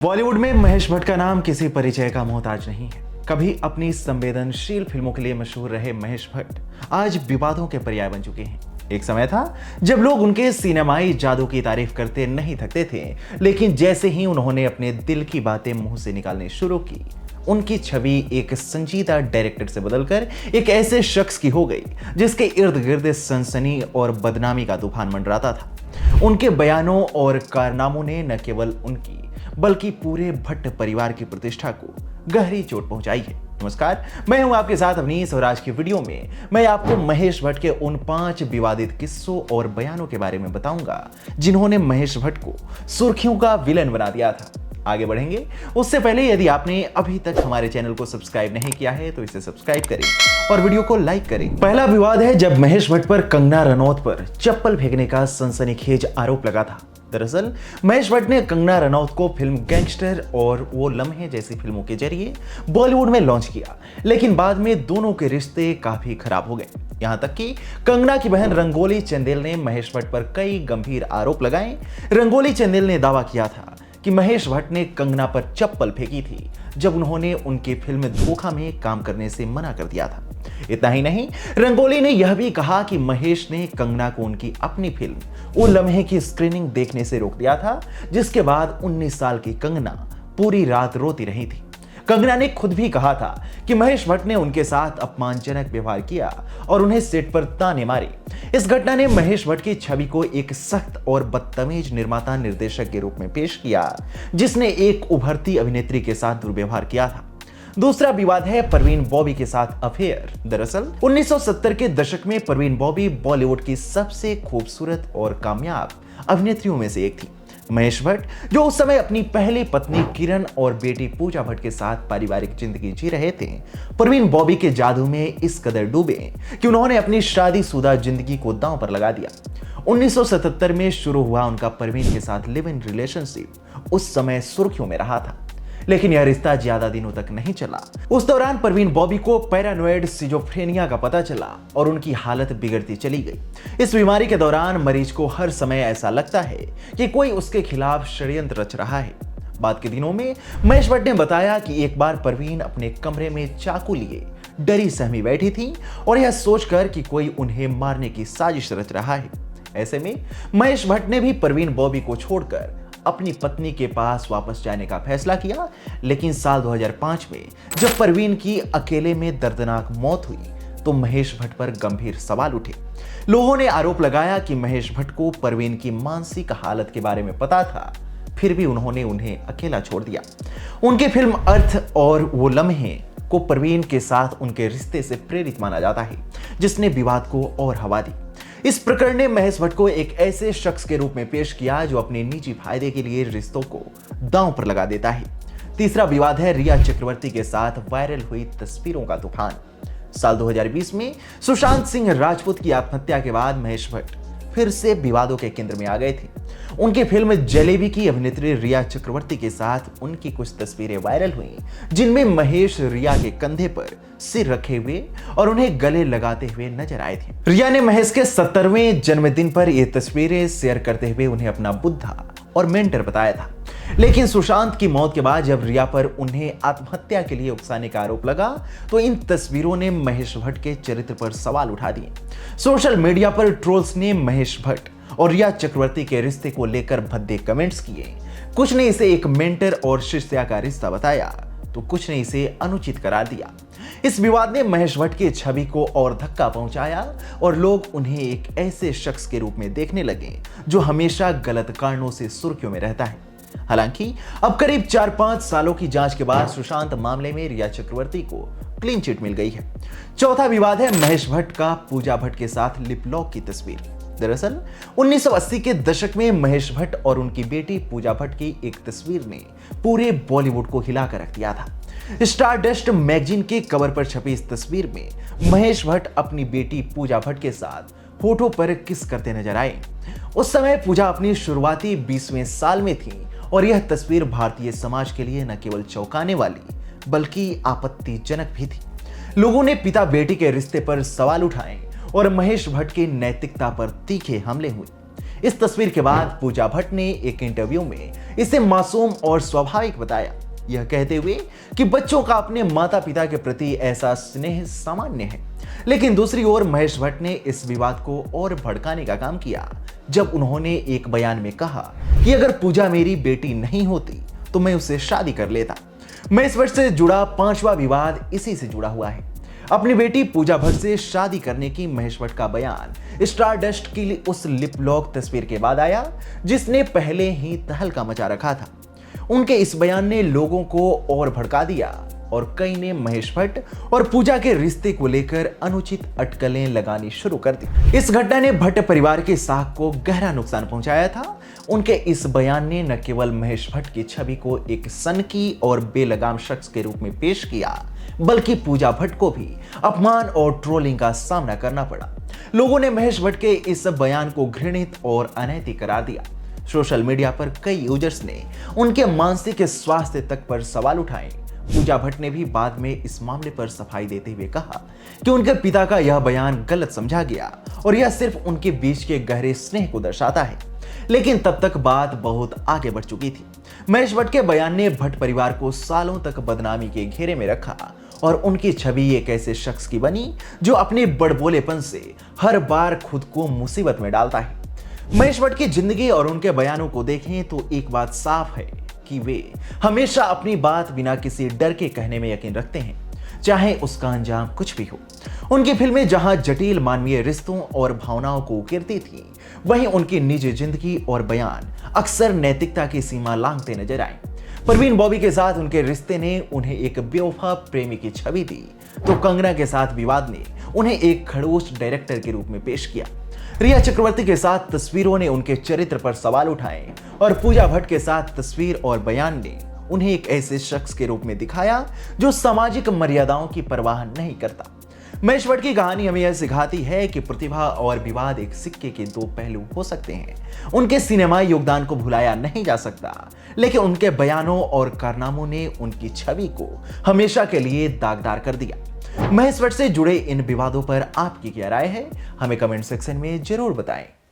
बॉलीवुड में महेश भट्ट का नाम किसी परिचय का मोहताज नहीं है। कभी अपनी संवेदनशील फिल्मों के लिए मशहूर रहे महेश भट्ट आज विवादों के पर्याय बन चुके हैं। एक समय था जब लोग उनके सिनेमाई जादू की तारीफ करते नहीं थकते थे, लेकिन जैसे ही उन्होंने अपने दिल की बातें मुंह से निकालनी शुरू की, उनकी छवि एक संजीदा डायरेक्टर से बदलकर एक ऐसे शख्स की हो गई जिसके इर्द गिर्द सनसनी और बदनामी का तूफान मंडराता था। उनके बयानों और कारनामों ने न केवल उनकी बल्कि पूरे भट्ट परिवार की प्रतिष्ठा को गहरी चोट पहुंचाई है। नमस्कार, मैं हूं आपके साथ अवनीश और आज की वीडियो में मैं आपको महेश भट्ट के उन 5 विवादित किस्सों और बयानों के बारे में बताऊंगा जिन्होंने महेश भट्ट को सुर्खियों का विलन बना दिया था। आगे बढ़ेंगे उससे पहले यदि आपने अभी तक हमारे चैनल को सब्सक्राइब नहीं किया है तो इसे सब्सक्राइब करें और वीडियो को लाइक करें। पहला विवाद है जब महेश भट्ट पर कंगना रनौत पर चप्पल फेंकने का सनसनीखेज आरोप लगा था। दरअसल महेश भट्ट ने कंगना रनौत को फिल्म गैंगस्टर और वो लम्हे जैसी फिल्मों के जरिए बॉलीवुड में लॉन्च किया, लेकिन बाद में दोनों के रिश्ते काफी खराब हो गए। यहां तक कि कंगना की बहन रंगोली चंदेल ने महेश भट्ट पर कई गंभीर आरोप लगाए। रंगोली चंदेल ने दावा किया था कि महेश भट्ट ने कंगना पर चप्पल फेंकी थी जब उन्होंने उनकी फिल्म धोखा में काम करने से मना कर दिया था। इतना ही नहीं, रंगोली ने यह भी कहा कि महेश ने कंगना को उनकी अपनी फिल्म वो लम्हे की स्क्रीनिंग देखने से रोक दिया था, जिसके बाद 19 साल की कंगना पूरी रात रोती रही थी। कंगना ने खुद भी कहा था कि महेश भट्ट ने उनके साथ अपमानजनक व्यवहार किया और उन्हें सेट पर ताने मारे। इस घटना ने महेश भट्ट की छवि को एक सख्त और बदतमीज निर्माता निर्देशक के रूप में पेश किया, जिसने एक उभरती अभिनेत्री के साथ दुर्व्यवहार किया था। दूसरा विवाद है परवीन बॉबी के साथ अफेयर। दरअसल 1970 के दशक में परवीन बॉबी बॉलीवुड की सबसे खूबसूरत और कामयाब अभिनेत्रियों में से एक थी। महेश भट्ट, जो उस समय अपनी पहली पत्नी किरण और बेटी पूजा भट्ट के साथ पारिवारिक जिंदगी जी रहे थे, परवीन बॉबी के जादू में इस कदर डूबे कि उन्होंने अपनी शादीशुदा जिंदगी को दांव पर लगा दिया। 1977 में शुरू हुआ उनका परवीन के साथ लिव इन रिलेशनशिप उस समय सुर्खियों में रहा था, लेकिन यह रिश्ता ज्यादा दिनों तक नहीं चला। उस दौरान परवीन बॉबी को पैरानोइड सिजोफ्रेनिया का पता चला और उनकी हालत बिगड़ती चली गई। इस बीमारी के दौरान मरीज को हर समय ऐसा लगता है कि कोई उसके खिलाफ षड्यंत्र रच रहा है। बाद के दिनों में महेश भट्ट ने बताया कि एक बार परवीन अपने कमरे में चाकू लिए डरी सहमी बैठी थी और यह सोचकर कि कोई उन्हें मारने की साजिश रच रहा है। ऐसे में महेश भट्ट ने भी परवीन बॉबी को छोड़कर अपनी पत्नी के पास वापस जाने का फैसला किया, लेकिन साल 2005 में जब परवीन की अकेले में दर्दनाक मौत हुई तो महेश भट्ट पर गंभीर सवाल उठे। लोगों ने आरोप लगाया कि महेश भट्ट को परवीन की मानसिक हालत के बारे में पता था, फिर भी उन्होंने उन्हें अकेला छोड़ दिया। उनकी फिल्म अर्थ और वो लम्हे को परवीन के साथ उनके रिश्ते से प्रेरित माना जाता है, जिसने विवाद को और हवा दी। इस प्रकरण ने महेश भट्ट को एक ऐसे शख्स के रूप में पेश किया जो अपने निजी फायदे के लिए रिश्तों को दांव पर लगा देता है। तीसरा विवाद है रिया चक्रवर्ती के साथ वायरल हुई तस्वीरों का तूफान। साल 2020 में सुशांत सिंह राजपूत की आत्महत्या के बाद महेश भट्ट फिर से विवादों के केंद्र में आ गए थे। उनकी फिल्म जलेबी की अभिनेत्री रिया चक्रवर्ती के साथ उनकी कुछ तस्वीरें वायरल हुई, जिनमें महेश रिया के कंधे पर सिर रखे हुए और उन्हें गले लगाते हुए नजर आए थे। रिया ने महेश के 70वें जन्मदिन पर ये तस्वीरें शेयर करते हुए उन्हें अपना बुद्धा और मेंटर बताया था। लेकिन सुशांत की मौत के बाद जब रिया पर उन्हें आत्महत्या के लिए उकसाने का आरोप लगा तो इन तस्वीरों ने महेश भट्ट के चरित्र पर सवाल उठा दिए। सोशल मीडिया पर ट्रोल्स ने महेश भट्ट और रिया चक्रवर्ती के रिश्ते को लेकर भद्दे कमेंट्स किए। कुछ ने इसे एक मेंटर और शिष्या का रिश्ता बताया तो कुछ ने इसे अनुचित करार दिया। इस विवाद ने महेश भट्ट की छवि को और धक्का पहुंचाया और लोग उन्हें एक ऐसे शख्स के रूप में देखने लगे जो हमेशा गलत कारणों से सुर्खियों में रहता है। हालांकि अब करीब 4-5 सालों की जांच के बाद सुशांत मामले में रिया चक्रवर्ती को क्लीन चिट मिल गई है। चौथा विवाद है महेश भट्ट का पूजा भट्ट के साथ लिप लॉक की तस्वीर। दरअसल 1980 के दशक में महेश भट्ट और उनकी बेटी पूजा भट्ट की एक तस्वीर ने पूरे बॉलीवुड को हिलाकर रख दिया था। स्टारडस्ट मैगजीन के कवर पर छपी इस तस्वीर में महेश भट्ट अपनी बेटी पूजा भट्ट के साथ होठों पर किस करते नजर आए। उस समय पूजा अपनी शुरुआती 20वें साल में थी और यह तस्वीर भारतीय समाज के लिए न केवल चौंकाने वाली बल्कि आपत्तिजनक भी थी। लोगों ने पिता बेटी के रिश्ते पर सवाल उठाए और महेश भट्ट की नैतिकता पर तीखे हमले हुए। इस तस्वीर के बाद पूजा भट्ट ने एक इंटरव्यू में इसे मासूम और स्वाभाविक बताया, यह कहते हुए कि बच्चों का अपने माता पिता के प्रति ऐसा स्नेह सामान्य है। लेकिन दूसरी ओर महेश भट्ट ने इस विवाद को और भड़काने का काम किया जब उन्होंने एक बयान में कहा कि अगर पूजा मेरी बेटी नहीं होती तो मैं उससे शादी कर लेता। महेश भट्ट से जुड़ा 5वां विवाद इसी से जुड़ा हुआ है। अपनी बेटी पूजा भट्ट से शादी करने की महेश भट्ट का बयान स्टारडस्ट की उस लिप लॉक तस्वीर के बाद आया जिसने पहले ही तहलका मचा रखा था। उनके इस बयान ने लोगों को और भड़का दिया और कई ने महेश भट्ट और पूजा के रिश्ते को लेकर अनुचित अटकलें लगानी शुरू कर दी। इस घटना ने भट्ट परिवार के साख को गहरा नुकसान पहुंचाया था। उनके इस बयान ने न केवल महेश भट्ट की छवि को एक सनकी और बेलगाम शख्स के रूप में पेश किया, बल्कि पूजा भट्ट को भी अपमान और ट्रोलिंग का सामना करना पड़ा। लोगों ने महेश भट्ट के इस बयान को घृणित और अनैतिक करार दिया। सोशल मीडिया पर कई यूजर्स ने उनके मानसिक स्वास्थ्य तक पर सवाल उठाए। पूजा भट्ट ने भी बाद में इस मामले पर सफाई देते हुए कहा कि उनके पिता का यह बयान गलत समझा गया और यह सिर्फ उनके बीच के गहरे स्नेह को दर्शाता है। लेकिन तब तक बात बहुत आगे बढ़ चुकी थी। महेश भट्ट के बयान ने भट्ट परिवार को सालों तक बदनामी के घेरे में रखा और उनकी छवि एक ऐसे शख्स की बनी जो अपने बड़बोलेपन से हर बार खुद को मुसीबत में डालता है। महेश भट्ट की जिंदगी और उनके बयानों को देखें तो एक बात साफ है कि वे हमेशा अपनी बात बिना किसी डर के कहने में यकीन रखते हैं, चाहे उसका अंजाम कुछ भी हो। उनकी फिल्में जहां जटिल मानवीय रिश्तों और भावनाओं को उकेरती थी, वहीं उनकी निजी जिंदगी और बयान अक्सर नैतिकता की सीमा लांघते नजर आए। परवीन बॉबी के साथ उनके रिश्ते ने उन्हें एक बेवफा प्रेमी की छवि दी, तो कंगना के साथ विवाद ने उन्हें एक खड़ूस डायरेक्टर के रूप में पेश किया। रिया चक्रवर्ती के साथ तस्वीरों ने उनके चरित्र पर सवाल उठाए और पूजा भट्ट के साथ तस्वीर और बयान ने उन्हें एक ऐसे शख्स के रूप में दिखाया जो सामाजिक मर्यादाओं की परवाह नहीं करता। महेश भट्ट की कहानी हमें यह सिखाती है कि प्रतिभा और विवाद एक सिक्के के दो पहलू हो सकते हैं। उनके सिनेमाई योगदान को भुलाया नहीं जा सकता, लेकिन उनके बयानों और कारनामों ने उनकी छवि को हमेशा के लिए दागदार कर दिया। महेश भट्ट से जुड़े इन विवादों पर आपकी क्या राय है, हमें कमेंट सेक्शन में जरूर बताएं।